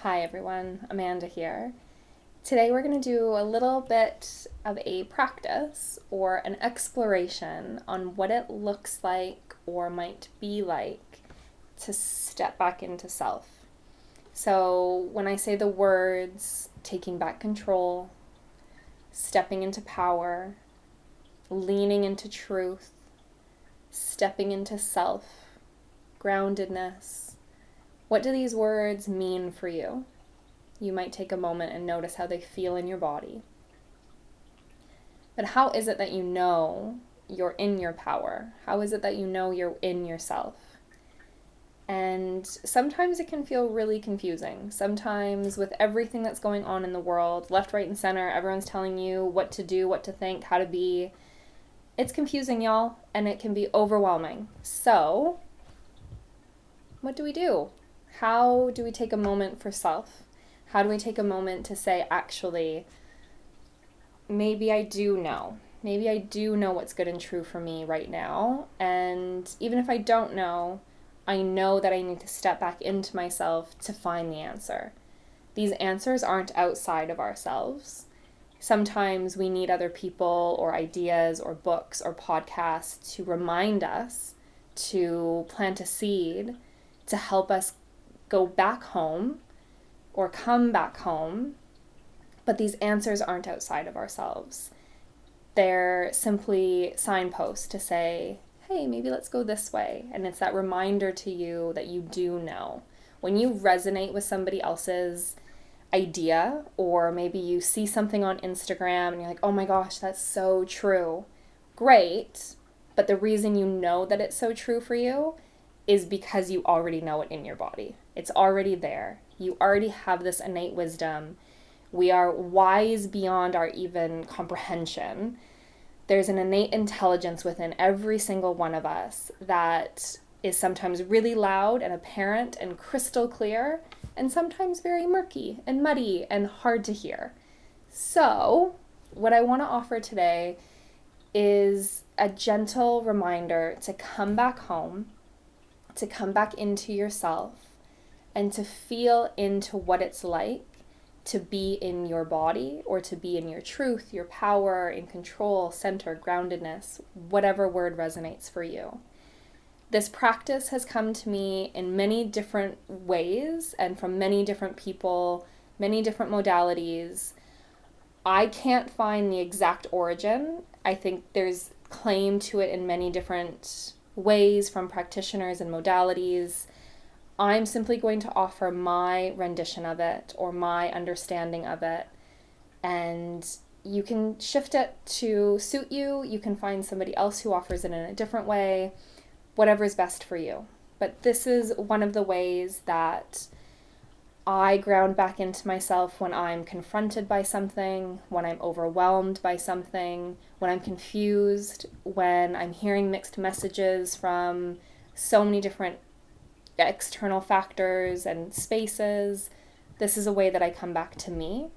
Hi everyone, Amanda here. Today we're going to do a little bit of a practice or an exploration on what it looks like or might be like to step back into self. So, when I say the words taking back control, stepping into power, leaning into truth, stepping into self, groundedness, what do these words mean for you? You might take a moment and notice how they feel in your body. But how is it that you know you're in your power? How is it that you know you're in yourself? And sometimes it can feel really confusing. Sometimes, with everything that's going on in the world, left, right, and center, everyone's telling you what to do, what to think, how to be. It's confusing, y'all, and it can be overwhelming. So, what do we do? How do we take a moment for self? How do we take a moment to say, actually, maybe I do know. Maybe I do know what's good and true for me right now. And even if I don't know, I know that I need to step back into myself to find the answer. These answers aren't outside of ourselves. Sometimes we need other people or ideas or books or podcasts to remind us, to plant a seed, to help us go back home or come back home. But these answers aren't outside of ourselves. They're simply signposts to say, hey, maybe let's go this way. And it's that reminder to you that you do know. When you resonate with somebody else's idea, or maybe you see something on Instagram and you're like, oh my gosh, that's so true. Great. But the reason you know that it's so true for you is because you already know it in your body. It's already there. You already have this innate wisdom. We are wise beyond our even comprehension. There's an innate intelligence within every single one of us that is sometimes really loud and apparent and crystal clear, and sometimes very murky and muddy and hard to hear. So, what I want to offer today is a gentle reminder to come back home, to come back into yourself, and to feel into what it's like to be in your body or to be in your truth, your power, in control, center, groundedness, whatever word resonates for you. This practice has come to me in many different ways and from many different people, many different modalities. I can't find the exact origin. I think there's claim to it in many different ways from practitioners and modalities. I'm simply going to offer my rendition of it or my understanding of it. And you can shift it to suit you. You can find somebody else who offers it in a different way, whatever is best for you. But this is one of the ways that I ground back into myself when I'm confronted by something, when I'm overwhelmed by something, when I'm confused, when I'm hearing mixed messages from so many different external factors and spaces. This is a way that I come back to me.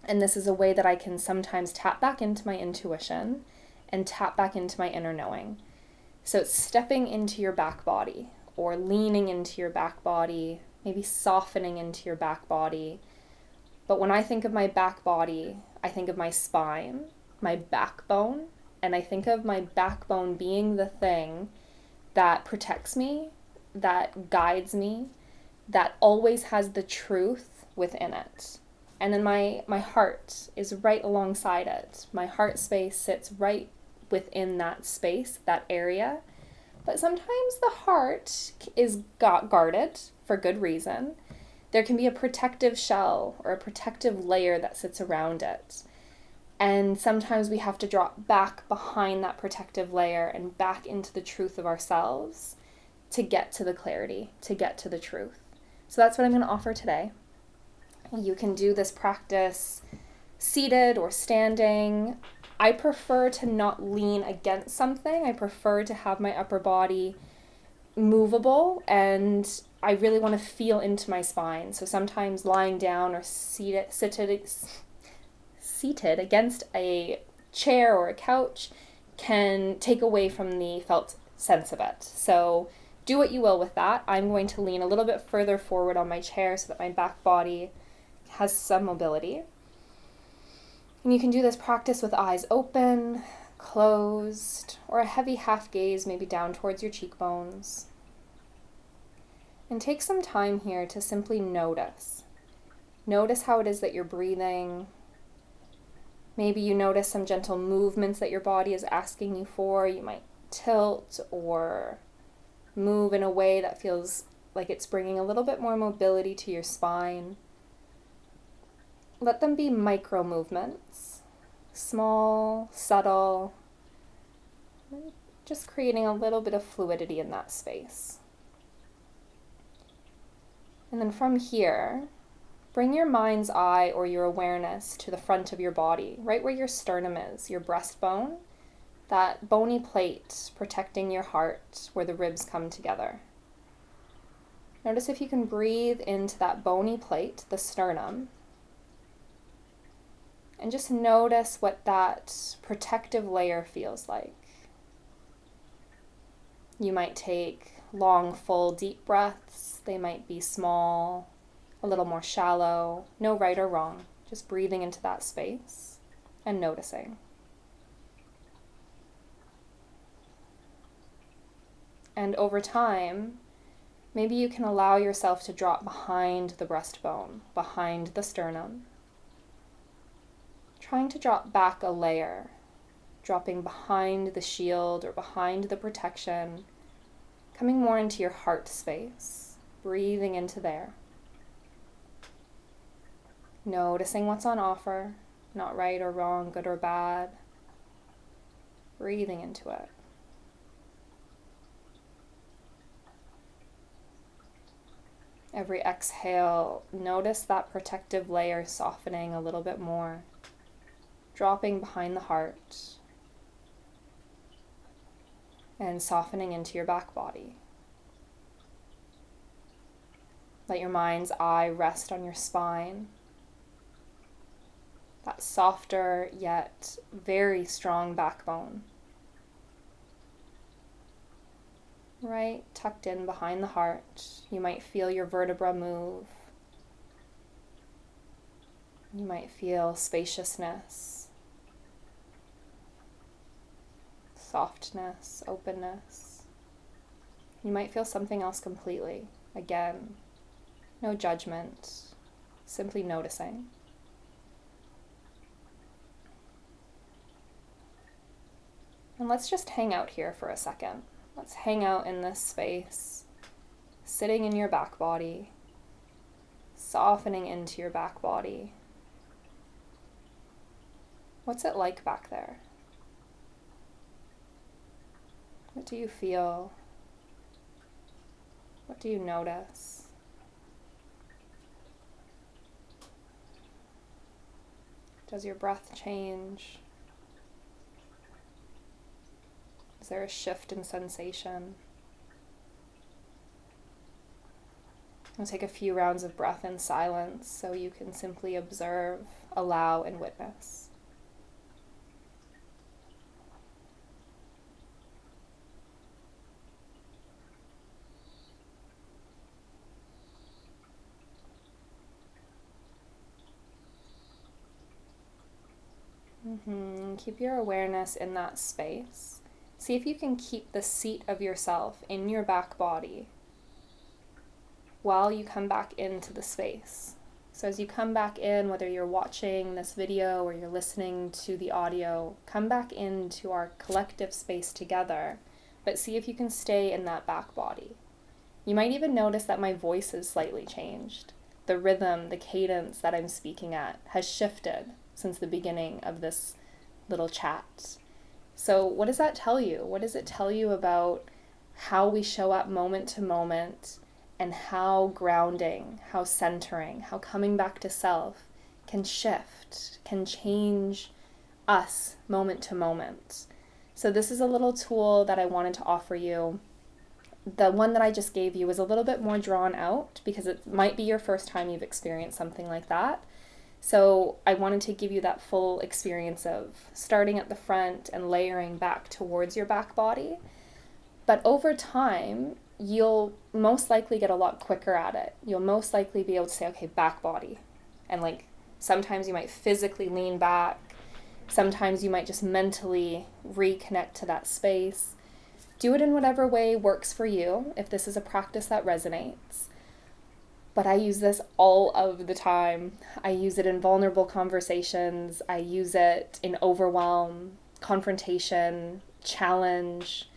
And this is a way that I can sometimes tap back into my intuition and tap back into my inner knowing. So it's stepping into your back body or leaning into your back body, maybe softening into your back body. But when I think of my back body, I think of my spine, my backbone, and I think of my backbone being the thing that protects me, that guides me, that always has the truth within it. And then my heart is right alongside it. My heart space sits right within that space, that area. But sometimes the heart is guarded for good reason. There can be a protective shell or a protective layer that sits around it. And sometimes we have to drop back behind that protective layer and back into the truth of ourselves to get to the clarity, to get to the truth. So that's what I'm going to offer today. You can do this practice seated or standing. I prefer to not lean against something. I prefer to have my upper body movable, and I really want to feel into my spine. So sometimes lying down or seated against a chair or a couch can take away from the felt sense of it. So do what you will with that. I'm going to lean a little bit further forward on my chair so that my back body has some mobility. And you can do this practice with eyes open, closed, or a heavy half gaze, maybe down towards your cheekbones. And take some time here to simply notice. Notice how it is that you're breathing. Maybe you notice some gentle movements that your body is asking you for. You might tilt or move in a way that feels like it's bringing a little bit more mobility to your spine. Let them be micro movements, small, subtle, just creating a little bit of fluidity in that space. And then from here, bring your mind's eye or your awareness to the front of your body, right where your sternum is, your breastbone, that bony plate protecting your heart where the ribs come together. Notice if you can breathe into that bony plate, the sternum, and just notice what that protective layer feels like. You might take long, full, deep breaths. They might be small, a little more shallow, no right or wrong, just breathing into that space and noticing. And over time, maybe you can allow yourself to drop behind the breastbone, behind the sternum, trying to drop back a layer, dropping behind the shield or behind the protection, coming more into your heart space, breathing into there. Noticing what's on offer, not right or wrong, good or bad, breathing into it. Every exhale, notice that protective layer softening a little bit more, dropping behind the heart, and softening into your back body. Let your mind's eye rest on your spine, that softer yet very strong backbone. Right, tucked in behind the heart. You might feel your vertebra move. You might feel spaciousness, softness, openness. You might feel something else completely. Again, no judgment, simply noticing. And let's just hang out here for a second. Let's hang out in this space, sitting in your back body, softening into your back body. What's it like back there? What do you feel? What do you notice? Does your breath change? Is there a shift in sensation? We'll take a few rounds of breath in silence so you can simply observe, allow, and witness. Keep your awareness in that space. See if you can keep the seat of yourself in your back body while you come back into the space. So as you come back in, whether you're watching this video or you're listening to the audio, come back into our collective space together, but see if you can stay in that back body. You might even notice that my voice has slightly changed. The rhythm, the cadence that I'm speaking at has shifted since the beginning of this little chat. So what does that tell you? What does it tell you about how we show up moment to moment and how grounding, how centering, how coming back to self can shift, can change us moment to moment? So this is a little tool that I wanted to offer you. The one that I just gave you was a little bit more drawn out because it might be your first time you've experienced something like that. So I wanted to give you that full experience of starting at the front and layering back towards your back body. But over time, you'll most likely get a lot quicker at it. You'll most likely be able to say, okay, back body. And like sometimes you might physically lean back. Sometimes you might just mentally reconnect to that space. Do it in whatever way works for you, if this is a practice that resonates. But I use this all of the time. I use it in vulnerable conversations. I use it in overwhelm, confrontation, challenge,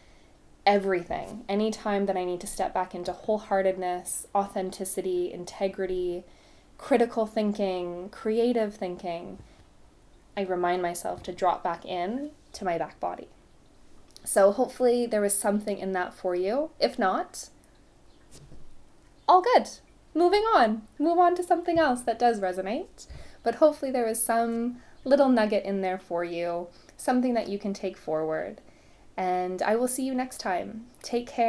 everything. Anytime that I need to step back into wholeheartedness, authenticity, integrity, critical thinking, creative thinking, I remind myself to drop back in to my back body. So hopefully there was something in that for you. If not, all good. Moving on. Move on to something else that does resonate. But hopefully there was some little nugget in there for you, something that you can take forward. And I will see you next time. Take care.